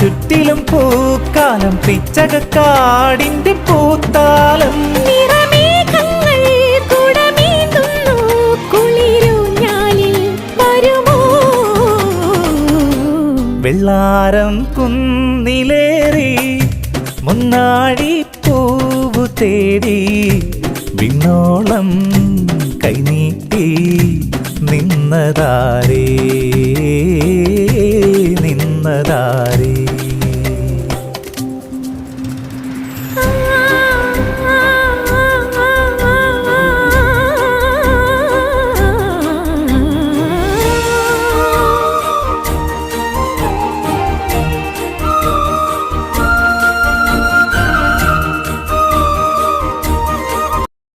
ചുറ്റിലും പൂക്കാലം പിച്ചകക്കാടിന്റെ പൂത്താലം നിറമേഘങ്ങൾ കുടമേന്തുന്നു കുളിരൂഞ്ഞാലിൽ വരുമോ വെള്ളാരം കുന്നിലേറി മുന്നാടി പൂവു തേടി വിണ്ണോളം കൈനീട്ടി നിന്നതാരേ നിന്നതാരേ